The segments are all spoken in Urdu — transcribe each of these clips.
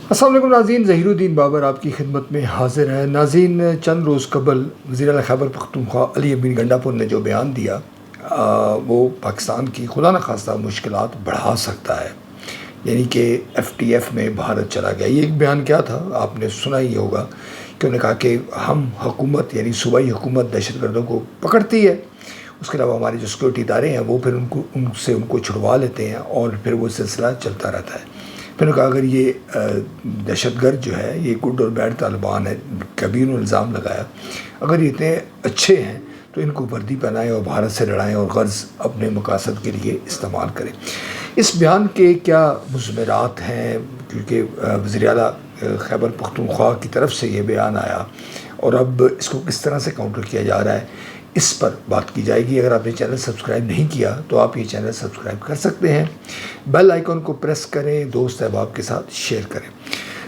السلام علیکم ناظرین، ظہیرالدین بابر آپ کی خدمت میں حاضر ہے۔ ناظرین، چند روز قبل وزیر اعلیٰ خیبر پختونخوا علی امین گنڈا پور نے جو بیان دیا وہ پاکستان کی خدا نخواستہ مشکلات بڑھا سکتا ہے، یعنی کہ ایف ٹی ایف میں بھارت چلا گیا۔ یہ ایک بیان کیا تھا، آپ نے سنا ہی ہوگا کہ انہوں نے کہا کہ ہم حکومت یعنی صوبائی حکومت دہشت گردوں کو پکڑتی ہے، اس کے علاوہ ہمارے جو سیکورٹی ادارے ہیں وہ پھر ان کو چھڑوا لیتے ہیں اور پھر وہ سلسلہ چلتا رہتا ہے۔ پھر نے کہا اگر یہ دہشت گرد جو ہے یہ گڈ اور بیڈ طالبان ہے، کبھی انہوں نے الزام لگایا، اگر یہ اتنے اچھے ہیں تو ان کو وردی پہنائیں اور بھارت سے لڑائیں اور غرض اپنے مقاصد کے لیے استعمال کریں۔ اس بیان کے کیا مضمرات ہیں، کیونکہ وزیر اعلیٰ خیبر پختونخوا کی طرف سے یہ بیان آیا اور اب اس کو کس طرح سے کاؤنٹر کیا جا رہا ہے، اس پر بات کی جائے گی۔ اگر آپ نے چینل سبسکرائب نہیں کیا تو آپ یہ چینل سبسکرائب کر سکتے ہیں، بیل آئیکن کو پریس کریں، دوست احباب کے ساتھ شیئر کریں۔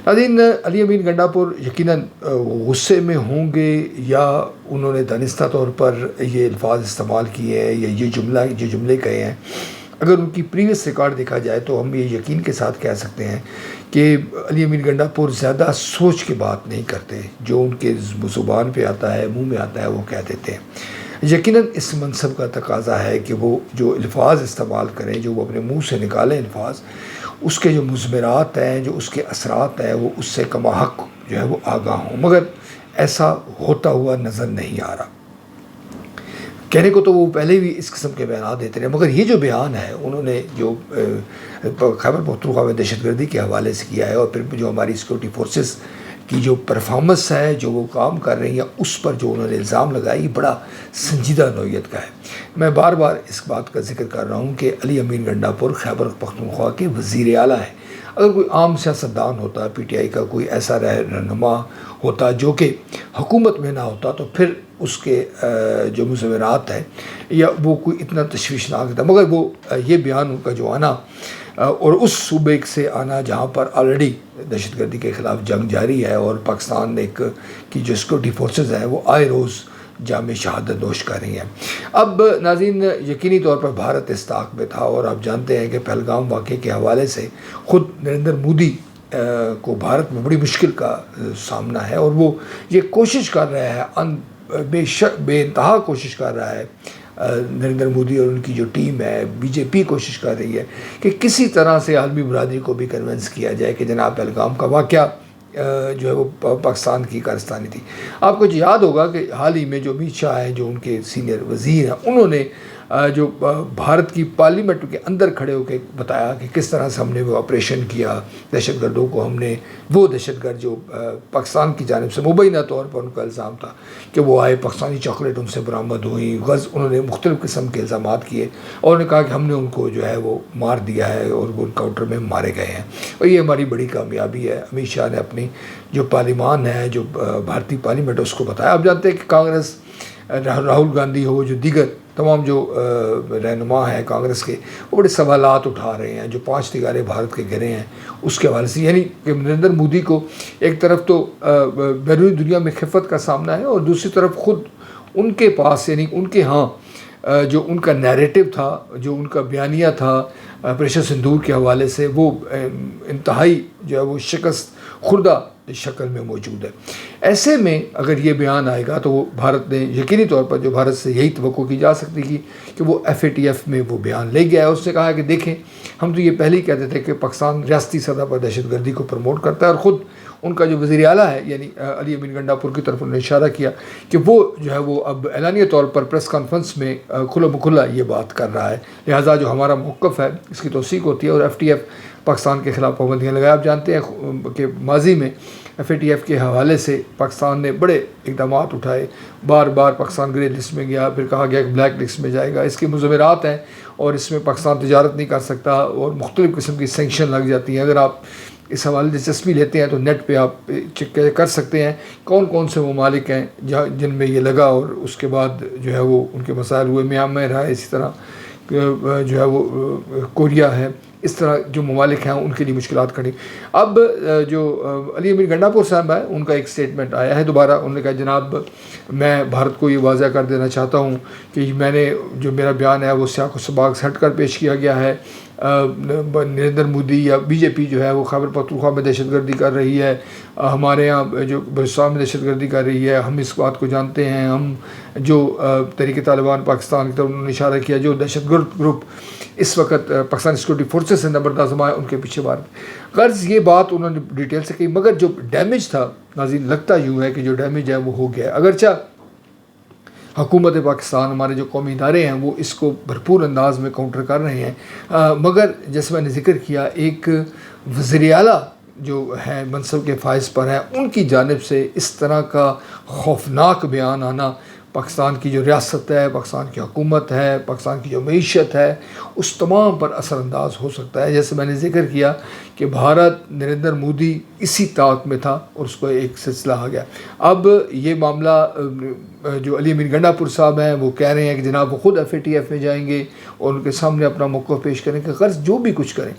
ناظرین، علی امین گنڈا پور یقیناً غصے میں ہوں گے یا انہوں نے دانستہ طور پر یہ الفاظ استعمال کیے ہیں یا یہ جملے کہے ہیں۔ اگر ان کی پریویس ریکارڈ دیکھا جائے تو ہم یہ یقین کے ساتھ کہہ سکتے ہیں کہ علی امین گنڈا پور زیادہ سوچ کے بات نہیں کرتے، جو ان کے زبان پہ آتا ہے، منہ میں آتا ہے، وہ کہہ دیتے ہیں۔ یقیناً اس منصب کا تقاضا ہے کہ وہ جو الفاظ استعمال کریں، جو وہ اپنے منہ سے نکالیں الفاظ، اس کے جو مضمرات ہیں، جو اس کے اثرات ہیں، وہ اس سے کما حق جو ہے وہ آگاہ ہوں، مگر ایسا ہوتا ہوا نظر نہیں آ رہا۔ کہنے کو تو وہ پہلے بھی اس قسم کے بیانات دیتے رہے، مگر یہ جو بیان ہے انہوں نے جو خیبر پختونخوا میں دہشت گردی کے حوالے سے کیا ہے اور پھر جو ہماری سیکورٹی فورسز کی جو پرفارمنس ہے، جو وہ کام کر رہی ہیں، اس پر جو انہوں نے الزام لگایا، یہ بڑا سنجیدہ نوعیت کا ہے۔ میں بار بار اس بات کا ذکر کر رہا ہوں کہ علی امین گنڈا پور خیبر پختونخوا کے وزیر اعلیٰ ہیں۔ اگر کوئی عام سیاستدان ہوتا، پی ٹی آئی کا کوئی ایسا رہنما ہوتا جو کہ حکومت میں نہ ہوتا، تو پھر اس کے جو مضمرات ہیں یا وہ کوئی اتنا تشویشناک تھا، مگر وہ یہ بیان ان کا جو آنا اور اس صوبے سے آنا جہاں پر آلریڈی دہشت گردی کے خلاف جنگ جاری ہے اور پاکستان کی جو سیکورٹی فورسز ہیں وہ آئے روز جام شہادت نوش کر رہی ہیں۔ اب ناظرین، یقینی طور پر بھارت اس طاق میں تھا اور آپ جانتے ہیں کہ پہلگام واقعے کے حوالے سے خود نریندر مودی کو بھارت میں بڑی مشکل کا سامنا ہے اور وہ یہ کوشش کر رہا ہے، بے انتہا کوشش کر رہا ہے، نریندر مودی اور ان کی جو ٹیم ہے، بی جے پی کوشش کر رہی ہے کہ کسی طرح سے عالمی برادری کو بھی کنونس کیا جائے کہ جناب پہلگام کا واقعہ جو ہے وہ پاکستان کی کارستانی تھی۔ آپ کو یاد ہوگا کہ حال ہی میں جو امت شاہ ہیں، جو ان کے سینئر وزیر ہیں، انہوں نے جو بھارت کی پارلیمنٹ کے اندر کھڑے ہو کے بتایا کہ کس طرح سے ہم نے وہ آپریشن کیا، دہشت گردوں کو ہم نے، وہ دہشت گرد جو پاکستان کی جانب سے مبینہ طور پر ان کا الزام تھا کہ وہ آئے، پاکستانی چاکلیٹ ان سے برآمد ہوئی، غرض انہوں نے مختلف قسم کے الزامات کیے اور انہوں نے کہا کہ ہم نے ان کو جو ہے وہ مار دیا ہے اور وہ انکاؤنٹر میں مارے گئے ہیں، اور یہ ہماری بڑی کامیابی ہے۔ امت شاہ نے اپنی جو پارلیمان ہے، جو بھارتی پارلیمنٹ ہے، اس کو بتایا۔ آپ جانتے ہیں کہ کانگریس، راہل گاندھی ہو، جو دیگر تمام جو رہنما ہیں کانگریس کے، وہ بڑے سوالات اٹھا رہے ہیں، جو 5 ٹکارے بھارت کے گرے ہیں اس کے حوالے سے، یعنی کہ نریندر مودی کو ایک طرف تو بیرونی دنیا میں خفت کا سامنا ہے اور دوسری طرف خود ان کے پاس، یعنی ان کے ہاں جو ان کا نیریٹو تھا، جو ان کا بیانیہ تھا آپریشن سندور کے حوالے سے، وہ انتہائی جو ہے وہ شکست خوردہ شکل میں موجود ہے۔ ایسے میں اگر یہ بیان آئے گا تو وہ بھارت نے یقینی طور پر، جو بھارت سے یہی توقع کی جا سکتی تھی کہ وہ ایف اے ٹی ایف میں وہ بیان لے گیا ہے، اس نے کہا ہے کہ دیکھیں ہم تو یہ پہلے ہی کہتے تھے کہ پاکستان ریاستی سطح پر دہشت گردی کو پروموٹ کرتا ہے، اور خود ان کا جو وزیر اعلیٰ ہے یعنی علی امین گنڈا پور کی طرف انہوں نے اشارہ کیا کہ وہ جو ہے وہ اب اعلانیہ طور پر پریس کانفرنس میں کھلا مکھلا یہ بات کر رہا ہے، لہٰذا جو ہمارا موقف ہے اس کی توثیق ہوتی ہے اور ایف ٹی ایف پاکستان کے خلاف پابندیاں لگائے۔ آپ جانتے ہیں کہ ماضی میں ایف اے ٹی ایف کے حوالے سے پاکستان نے بڑے اقدامات اٹھائے، بار بار پاکستان گرے لسٹ میں گیا، پھر کہا گیا کہ بلیک لسٹ میں جائے گا، اس کے مضمرات ہیں اور اس میں پاکستان تجارت نہیں کر سکتا اور مختلف قسم کی سینکشن لگ جاتی ہیں۔ اگر آپ اس حوالے دلچسپی لیتے ہیں تو نیٹ پہ آپ چیک کر سکتے ہیں کون کون سے ممالک ہیں جن میں یہ لگا اور اس کے بعد جو ہے وہ ان کے مسائل ہوئے۔ میانمار ہے، اسی طرح جو ہے وہ کوریا ہے، اس طرح جو ممالک ہیں ان کے لیے مشکلات کھڑی۔ اب جو علی امین گنڈا پور صاحب ہے، ان کا ایک سٹیٹمنٹ آیا ہے دوبارہ، انہوں نے کہا جناب میں بھارت کو یہ واضح کر دینا چاہتا ہوں کہ میں نے جو میرا بیان ہے وہ سیاق و سباق سے ہٹ کر پیش کیا گیا ہے نریندر مودی یا بی جے پی جو ہے وہ خیبر پختونخوا میں دہشت گردی کر رہی ہے، ہمارے یہاں جو بلوچستان میں دہشت گردی کر رہی ہے، ہم اس بات کو جانتے ہیں. ہم جو تحریک طالبان پاکستان کی طرف انہوں نے اشارہ کیا، جو دہشت گرد گروپ اس وقت پاکستانی سیکورٹی فورسز سے نبرد آزمائے ان کے پیچھے مار. غرض یہ بات انہوں نے ڈیٹیل سے کہی، مگر جو ڈیمیج تھا ناظرین لگتا یوں ہے کہ جو ڈیمیج ہے وہ ہو گیا. اگرچہ حکومت پاکستان، ہمارے جو قومی ادارے ہیں وہ اس کو بھرپور انداز میں کاؤنٹر کر رہے ہیں، مگر جیسے میں نے ذکر کیا ایک وزیر اعلیٰ جو ہے منصب کے فائز پر ہیں، ان کی جانب سے اس طرح کا خوفناک بیان آنا پاکستان کی جو ریاست ہے، پاکستان کی حکومت ہے، پاکستان کی جو معیشت ہے، اس تمام پر اثر انداز ہو سکتا ہے. جیسے میں نے ذکر کیا کہ بھارت نریندر مودی اسی طاق میں تھا اور اس کو ایک سلسلہ آ گیا. اب یہ معاملہ جو علی امین گنڈا پور صاحب ہیں وہ کہہ رہے ہیں کہ جناب وہ خود FATF میں جائیں گے اور ان کے سامنے اپنا موقف پیش کریں کہ غرض جو بھی کچھ کریں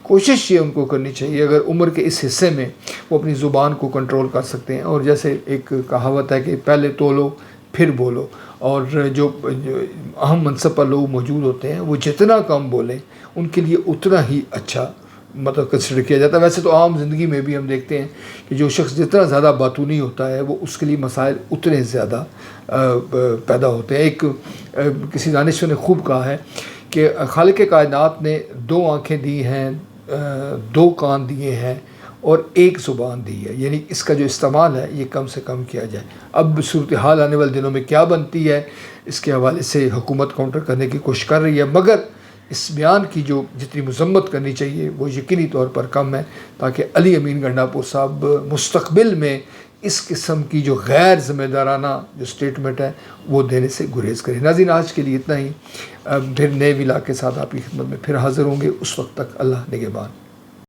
کوشش یہ ان کو کرنی چاہیے اگر عمر کے اس حصے میں وہ اپنی زبان کو کنٹرول کر سکتے ہیں. اور جیسے ایک کہاوت ہے کہ پہلے تولو پھر بولو، اور جو اہم منصب پر لوگ موجود ہوتے ہیں وہ جتنا کم بولیں ان کے لیے اتنا ہی اچھا مطلب کنسیڈر کیا جاتا ہے. ویسے تو عام زندگی میں بھی ہم دیکھتے ہیں کہ جو شخص جتنا زیادہ باتونی ہوتا ہے وہ اس کے لیے مسائل اتنے زیادہ پیدا ہوتے ہیں. ایک کسی دانشور نے خوب کہا ہے کہ خالق کائنات نے 2 آنکھیں دی ہیں، 2 کان دیے ہیں اور 1 زبان دی ہے، یعنی اس کا جو استعمال ہے یہ کم سے کم کیا جائے. اب صورتحال آنے والے دنوں میں کیا بنتی ہے اس کے حوالے سے حکومت کاؤنٹر کرنے کی کوشش کر رہی ہے، مگر اس بیان کی جو جتنی مذمت کرنی چاہیے وہ یقینی طور پر کم ہے، تاکہ علی امین گنڈا پور صاحب مستقبل میں اس قسم کی جو غیر ذمہ دارانہ جو سٹیٹمنٹ ہے وہ دینے سے گریز کریں. ناظرین آج کے لیے اتنا ہی، پھر نئے ولاگ کے ساتھ آپ کی خدمت میں پھر حاضر ہوں گے. اس وقت تک اللہ نگہبان.